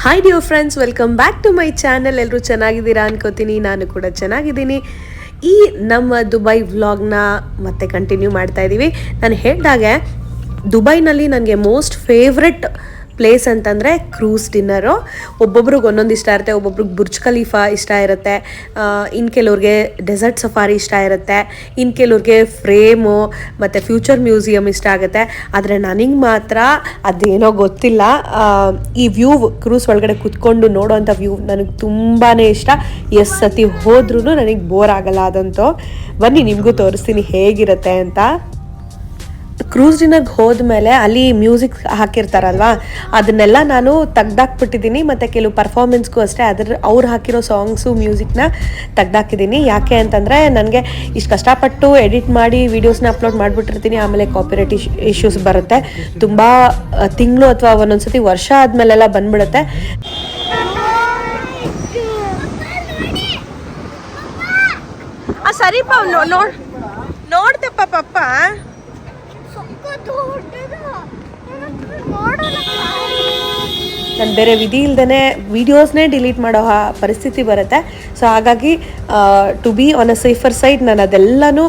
Hi dear friends, welcome back to my channel. ಎಲ್ಲರೂ ಚೆನ್ನಾಗಿದ್ದೀರಾ ಅನ್ಕೋತೀನಿ. ನಾನು ಕೂಡ ಚೆನ್ನಾಗಿದ್ದೀನಿ. ಈ ನಮ್ಮ ದುಬೈ ವ್ಲಾಗ್ನ ಮತ್ತೆ ಕಂಟಿನ್ಯೂ ಮಾಡ್ತಾ ಇದ್ದೀವಿ. ನಾನು ಹೇಳಿದಾಗೆ ದುಬೈನಲ್ಲಿ ನನಗೆ ಮೋಸ್ಟ್ ಫೇವ್ರೆಟ್ ಪ್ಲೇಸ್ ಅಂತಂದರೆ ಕ್ರೂಸ್ ಡಿನ್ನರು. ಒಬ್ಬೊಬ್ರಿಗೆ ಒಂದೊಂದು ಇಷ್ಟ ಇರುತ್ತೆ. ಒಬ್ಬೊಬ್ರಿಗೆ ಬುರ್ಜ್ ಖಲೀಫಾ ಇಷ್ಟ ಇರುತ್ತೆ, ಇನ್ನು ಕೆಲವ್ರಿಗೆ ಡೆಸರ್ಟ್ ಸಫಾರಿ ಇಷ್ಟ ಇರುತ್ತೆ, ಇನ್ನು ಕೆಲವ್ರಿಗೆ ಫ್ರೇಮು ಮತ್ತು ಫ್ಯೂಚರ್ ಮ್ಯೂಸಿಯಮ್ ಇಷ್ಟ ಆಗುತ್ತೆ. ಆದರೆ ನನಗೆ ಮಾತ್ರ ಅದೇನೋ ಗೊತ್ತಿಲ್ಲ, ಈ ವ್ಯೂ ಕ್ರೂಸ್ ಒಳಗಡೆ ಕುತ್ಕೊಂಡು ನೋಡೋವಂಥ ವ್ಯೂ ನನಗೆ ತುಂಬಾ ಇಷ್ಟ. ಎಷ್ಟು ಸತಿ ಹೋದ್ರೂ ನನಗೆ ಬೋರ್ ಆಗಲ್ಲ ಅದಂತೂ. ಬನ್ನಿ ನಿಮಗೂ ತೋರಿಸ್ತೀನಿ ಹೇಗಿರುತ್ತೆ ಅಂತ. ಕ್ರೂಸ್ ಡಿನ್ನರ್ಗೆ ಹೋದ್ಮೇಲೆ ಅಲ್ಲಿ ಮ್ಯೂಸಿಕ್ ಹಾಕಿರ್ತಾರಲ್ವಾ, ಅದನ್ನೆಲ್ಲ ನಾನು ತೆಗ್ದಾಕ್ಬಿಟ್ಟಿದ್ದೀನಿ. ಮತ್ತು ಕೆಲವು ಪರ್ಫಾರ್ಮೆನ್ಸ್ಗೂ ಅಷ್ಟೇ ಅವ್ರು ಹಾಕಿರೋ ಸಾಂಗ್ಸು ಮ್ಯೂಸಿಕ್ನ ತೆಗ್ದಾಕಿದ್ದೀನಿ. ಯಾಕೆ ಅಂತಂದರೆ ನನಗೆ ಇಷ್ಟು ಕಷ್ಟಪಟ್ಟು ಎಡಿಟ್ ಮಾಡಿ ವೀಡಿಯೋಸ್ನ ಅಪ್ಲೋಡ್ ಮಾಡಿಬಿಟ್ಟಿರ್ತೀನಿ, ಆಮೇಲೆ ಕಾಪಿರೈಟ್ ಇಶ್ಯೂಸ್ ಬರುತ್ತೆ. ತುಂಬ ತಿಂಗಳು ಅಥವಾ ಒಂದೊಂದು ಸತಿ ವರ್ಷ ಆದಮೇಲೆಲ್ಲ ಬಂದ್ಬಿಡುತ್ತೆ. ಸರಿಪ ನೋಡ್ದಪ್ಪ ಪಪ್ಪ. ನಾನು ಬೇರೆ ವಿಧಿ ಇಲ್ದೇ ವೀಡಿಯೋಸ್ನೇ ಡಿಲೀಟ್ ಮಾಡೋ ಪರಿಸ್ಥಿತಿ ಬರುತ್ತೆ. ಸೊ ಹಾಗಾಗಿ to be on a safer side ನಾನು ಅದೆಲ್ಲನೂ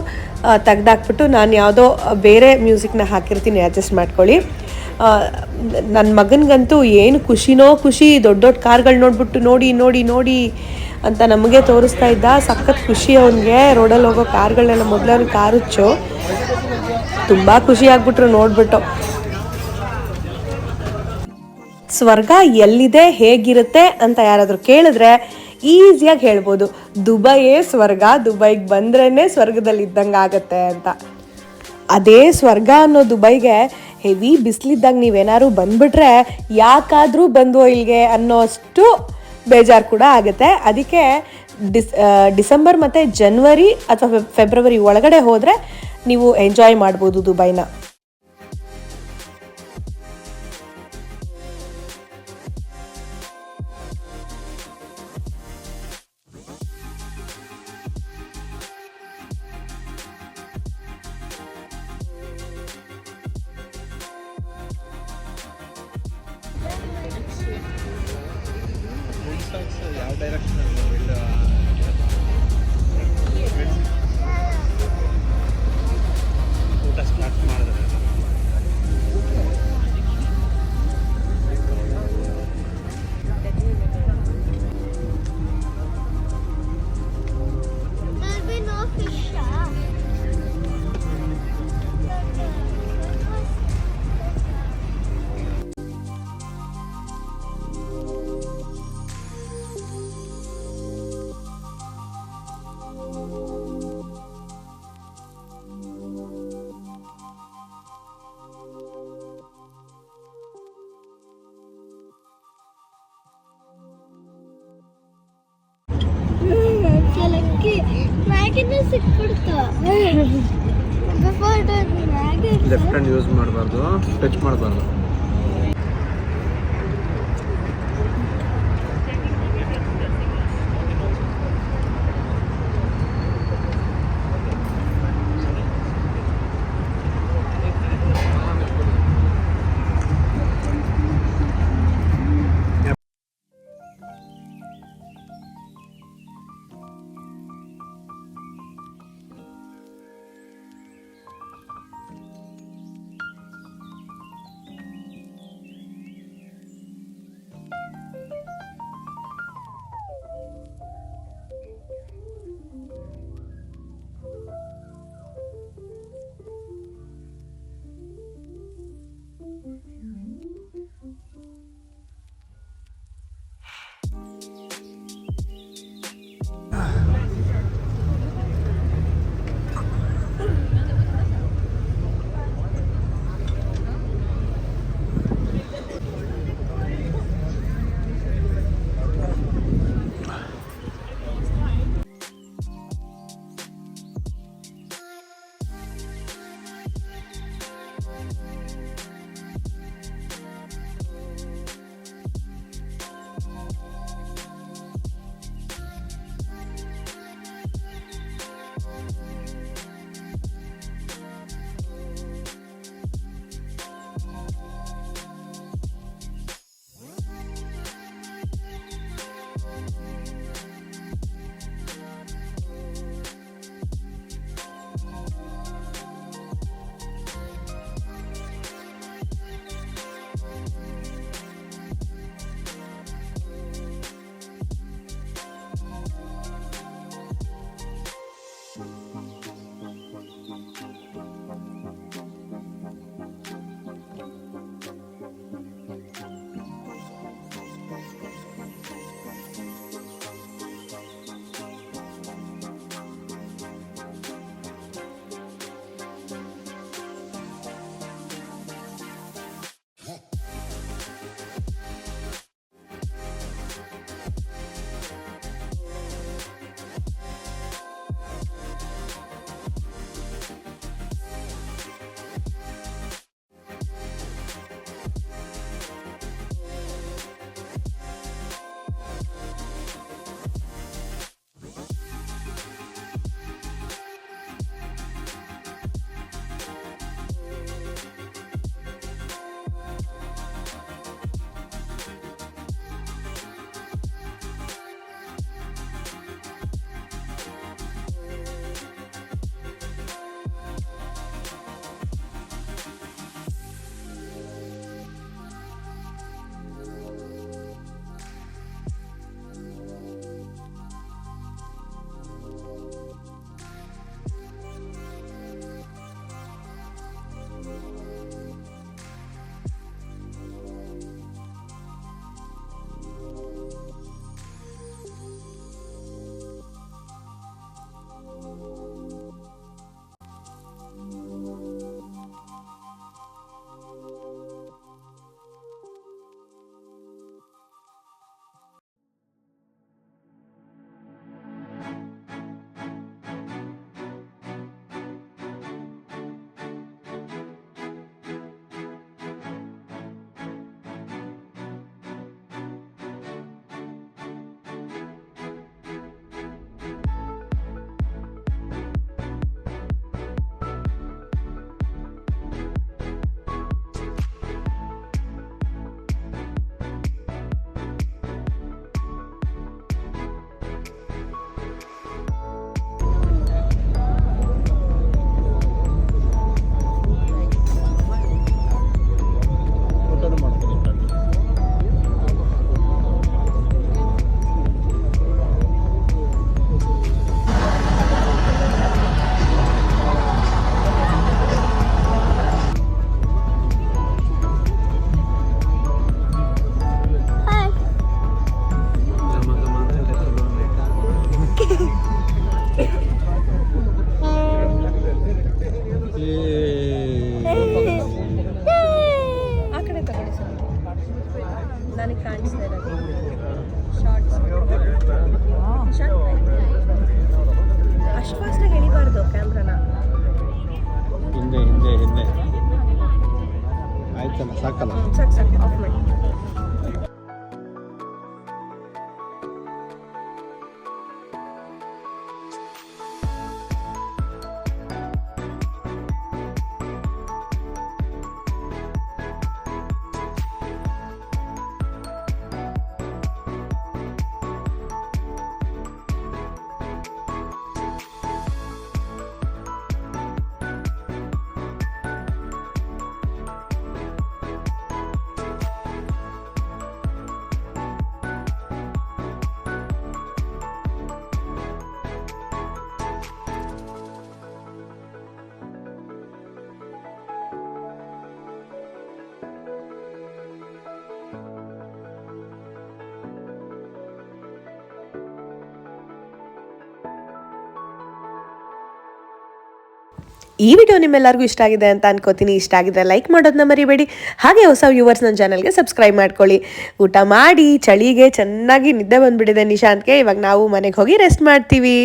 ತೆಗ್ದಾಕ್ಬಿಟ್ಟು ನಾನು ಯಾವುದೋ ಬೇರೆ ಮ್ಯೂಸಿಕ್ನ ಹಾಕಿರ್ತೀನಿ, ಅಡ್ಜಸ್ಟ್ ಮಾಡ್ಕೊಳ್ಳಿ. ನನ್ನ ಮಗನಿಗಂತೂ ಏನು ಖುಷಿನೋ ಖುಷಿ. ದೊಡ್ಡ ದೊಡ್ಡ ಕಾರ್ಗಳು ನೋಡ್ಬಿಟ್ಟು ನೋಡಿ ನೋಡಿ ನೋಡಿ ಅಂತ ನಮಗೆ ತೋರಿಸ್ತಾ ಇದ್ದ. ಸಖತ್ ಖುಷಿ ಅವನಿಗೆ. ರೋಡಲ್ಲಿ ಹೋಗೋ ಕಾರ್ಗಳನ್ನೆಲ್ಲ ಮೊದಲು ಅವ್ನಿಗೆ ಕಾರ್ ಹುಚ್ಚು. ತುಂಬ ಖುಷಿ ಆಗ್ಬಿಟ್ರು ನೋಡ್ಬಿಟ್ಟು. ಸ್ವರ್ಗ ಎಲ್ಲಿದೆ, ಹೇಗಿರುತ್ತೆ ಅಂತ ಯಾರಾದರೂ ಕೇಳಿದ್ರೆ ಈಸಿಯಾಗಿ ಹೇಳ್ಬೋದು, ದುಬೈಯೇ ಸ್ವರ್ಗ, ದುಬೈಗೆ ಬಂದ್ರೇ ಸ್ವರ್ಗದಲ್ಲಿ ಇದ್ದಂಗೆ ಆಗತ್ತೆ ಅಂತ. ಅದೇ ಸ್ವರ್ಗ ಅನ್ನೋ ದುಬೈಗೆ ಹೆವಿ ಬಿಸಿಲಿದ್ದಾಗ ನೀವೇನಾದ್ರು ಬಂದ್ಬಿಟ್ರೆ ಯಾಕಾದರೂ ಬಂದ್ವೋ ಇಲ್ಲಿಗೆ ಅನ್ನೋ ಅಷ್ಟು ಬೇಜಾರು ಕೂಡ ಆಗುತ್ತೆ. ಅದಕ್ಕೆ ಡಿಸೆಂಬರ್ ಮತ್ತು ಜನವರಿ ಅಥವಾ ಫೆಬ್ರವರಿ ಒಳಗಡೆ ಹೋದರೆ ನೀವು ಎಂಜಾಯ್ ಮಾಡ್ಬೋದು ದುಬೈನ. ಯಾವ ಡೈರೆಕ್ಷನ್ ಊಟ ಸ್ಟಾರ್ಟ್ ಮಾಡಿದ್ರೆ ಲೆಫ್ಟ್ ಹ್ಯಾಂಡ್ ಯೂಸ್ ಮಾಡಬಾರ್ದು, ಟಚ್ ಮಾಡಬಾರ್ದು. ನನಗೆ ಕಾಣಿಸ್ತಾ ಇರೋದು ಶಾರ್ಟ್ಸ್ ಅಷ್ಟು ಫಾಸ್ಟಾಗಿ ಎಳಿಬಾರ್ದು ಕ್ಯಾಮ್ರಾನ. ಹಿಂದೆ ಹಿಂದೆ ಹಿಂದೆ ಆಯ್ತಲ್ಲ ಸಾಕಲ್ಲ. ಸಾಕು ಸಾಕು ಆಫ್ ಮಾಡಿ. ಈ ವಿಡಿಯೋ ನಿಮ್ಮೆಲ್ಲರಿಗೂ ಇಷ್ಟ ಆಗಿದೆ ಅಂತ ಅನ್ಕೋತೀನಿ. ಇಷ್ಟ ಆಗಿದ್ರೆ ಲೈಕ್ ಮಾಡೋದನ್ನ ಮರಿಬೇಡಿ. ಹಾಗೆ ಹೊಸ ವ್ಯೂವರ್ಸ್ ನನ್ನ ಚಾನಲ್ಗೆ ಸಬ್ಸ್ಕ್ರೈಬ್ ಮಾಡ್ಕೊಳ್ಳಿ. ಊಟ ಮಾಡಿ ಚಳಿಗೆ ಚೆನ್ನಾಗಿ ನಿದ್ದೆ ಬಂದ್ಬಿಟ್ಟಿದೆ ನಿಶಾಂತ್ಗೆ. ಇವಾಗ ನಾವು ಮನೆಗೆ ಹೋಗಿ ರೆಸ್ಟ್ ಮಾಡ್ತೀವಿ.